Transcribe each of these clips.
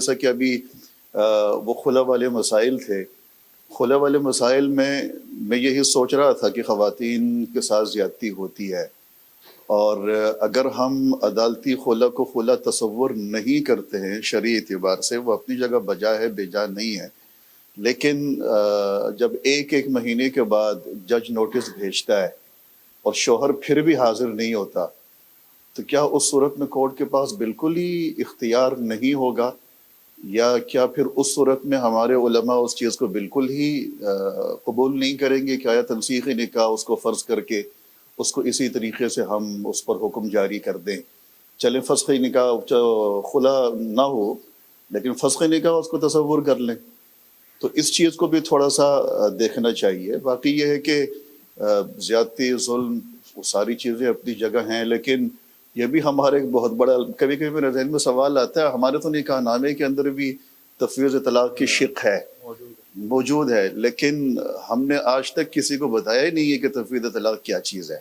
جیسا کہ ابھی وہ خلا والے مسائل تھے، خلا والے مسائل میں یہی سوچ رہا تھا کہ خواتین کے ساتھ زیادتی ہوتی ہے، اور اگر ہم عدالتی خلا کو خلا تصور نہیں کرتے ہیں شرعی اعتبار سے، وہ اپنی جگہ بجا ہے، بے جا نہیں ہے، لیکن جب ایک مہینے کے بعد جج نوٹس بھیجتا ہے اور شوہر پھر بھی حاضر نہیں ہوتا، تو کیا اس صورت میں کورٹ کے پاس بالکل ہی اختیار نہیں ہوگا، یا کیا پھر اس صورت میں ہمارے علماء اس چیز کو بالکل ہی قبول نہیں کریں گے کہ آیا تنسیخی نکاح اس کو فرض کر کے اس کو اسی طریقے سے ہم اس پر حکم جاری کر دیں؟ چلیں فسخی نکاح خلا نہ ہو لیکن فسخی نکاح اس کو تصور کر لیں، تو اس چیز کو بھی تھوڑا سا دیکھنا چاہیے۔ باقی یہ ہے کہ زیادتی، ظلم، وہ ساری چیزیں اپنی جگہ ہیں، لیکن یہ بھی ہمارے ایک بہت بڑا، کبھی کبھی میرے ذہن میں سوال آتا ہے، ہمارے تو نکاح نامے کے اندر بھی تفویض طلاق کی شق ہے، موجود ہے، لیکن ہم نے آج تک کسی کو بتایا ہی نہیں ہے کہ تفویض طلاق کیا چیز ہے۔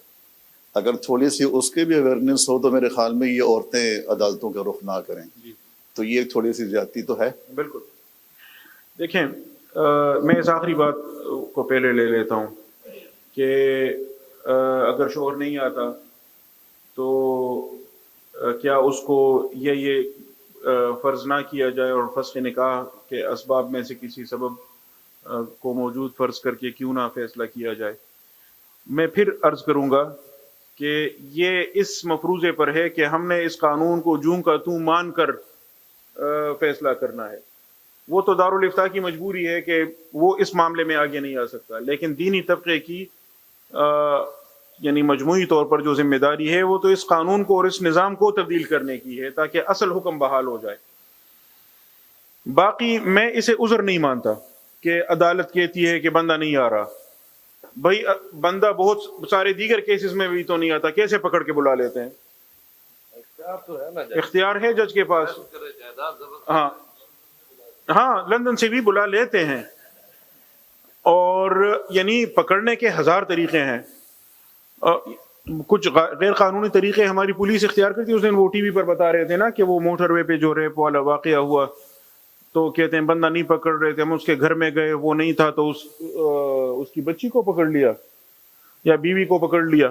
اگر تھوڑی سی اس کے بھی اویئرنیس ہو تو میرے خیال میں یہ عورتیں عدالتوں کا رخ نہ کریں، تو یہ تھوڑی سی زیادتی تو ہے۔ بالکل۔ دیکھیں، میں اس آخری بات کو پہلے لے لیتا ہوں کہ اگر شوہر نہیں آتا تو کیا اس کو یہ فرض نہ کیا جائے اور فسخ نکاح کے اسباب میں سے کسی سبب کو موجود فرض کر کے کیوں نہ فیصلہ کیا جائے؟ میں پھر عرض کروں گا کہ یہ اس مفروضے پر ہے کہ ہم نے اس قانون کو جوں کا توں مان کر فیصلہ کرنا ہے۔ وہ تو دارالافتاء کی مجبوری ہے کہ وہ اس معاملے میں آگے نہیں آ سکتا، لیکن دینی طبقے کی یعنی مجموعی طور پر جو ذمہ داری ہے وہ تو اس قانون کو اور اس نظام کو تبدیل کرنے کی ہے تاکہ اصل حکم بحال ہو جائے۔ باقی میں اسے عذر نہیں مانتا کہ عدالت کہتی ہے کہ بندہ نہیں آ رہا۔ بھائی بندہ بہت سارے دیگر کیسز میں بھی تو نہیں آتا، کیسے پکڑ کے بلا لیتے ہیں؟ اختیار ہے جج کے پاس، ہاں لندن سے بھی بلا لیتے ہیں، اور یعنی پکڑنے کے ہزار طریقے ہیں۔ کچھ غیر قانونی طریقے ہماری پولیس اختیار کرتی ہے۔ اس دن وہ ٹی وی پر بتا رہے تھے نا کہ وہ موٹر وے پہ جو ریپ والا واقعہ ہوا تو کہتے ہیں بندہ نہیں پکڑ رہے تھے، ہم اس کے گھر میں گئے، وہ نہیں تھا تو اس کی بچی کو پکڑ لیا یا بیوی کو پکڑ لیا۔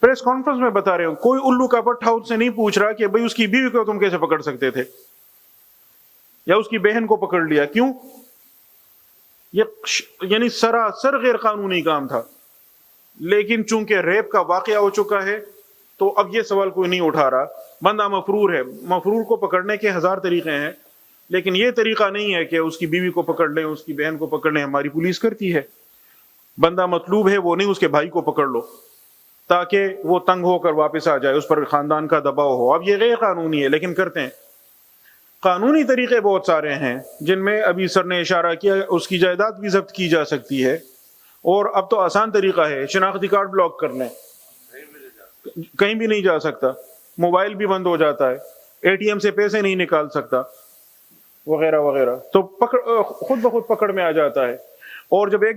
پریس کانفرنس میں بتا رہے ہوں، کوئی الو کا پٹھا اس سے نہیں پوچھ رہا کہ بھئی اس کی بیوی کو تم کیسے پکڑ سکتے تھے یا اس کی بہن کو پکڑ لیا، کیوں؟ یہ یعنی سراسر غیر قانونی کام تھا، لیکن چونکہ ریپ کا واقعہ ہو چکا ہے تو اب یہ سوال کوئی نہیں اٹھا رہا۔ بندہ مفرور ہے، مفرور کو پکڑنے کے ہزار طریقے ہیں، لیکن یہ طریقہ نہیں ہے کہ اس کی بیوی کو پکڑ لیں، اس کی بہن کو پکڑ لیں۔ ہماری پولیس کرتی ہے۔ بندہ مطلوب ہے، وہ نہیں اس کے بھائی کو پکڑ لو تاکہ وہ تنگ ہو کر واپس آ جائے، اس پر خاندان کا دباؤ ہو۔ اب یہ غیر قانونی ہے لیکن کرتے ہیں۔ قانونی طریقے بہت سارے ہیں جن میں ابھی سر نے اشارہ کیا، اس کی جائیداد بھی ضبط کی جا سکتی ہے، اور اب تو آسان طریقہ ہے، شناختی کارڈ بلاک کر لیں، کہیں بھی نہیں جا سکتا، موبائل بھی بند ہو جاتا ہے، اے ٹی ایم سے پیسے نہیں نکال سکتا، وغیرہ وغیرہ، تو خود بخود پکڑ میں آ جاتا ہے۔ اور جب ایک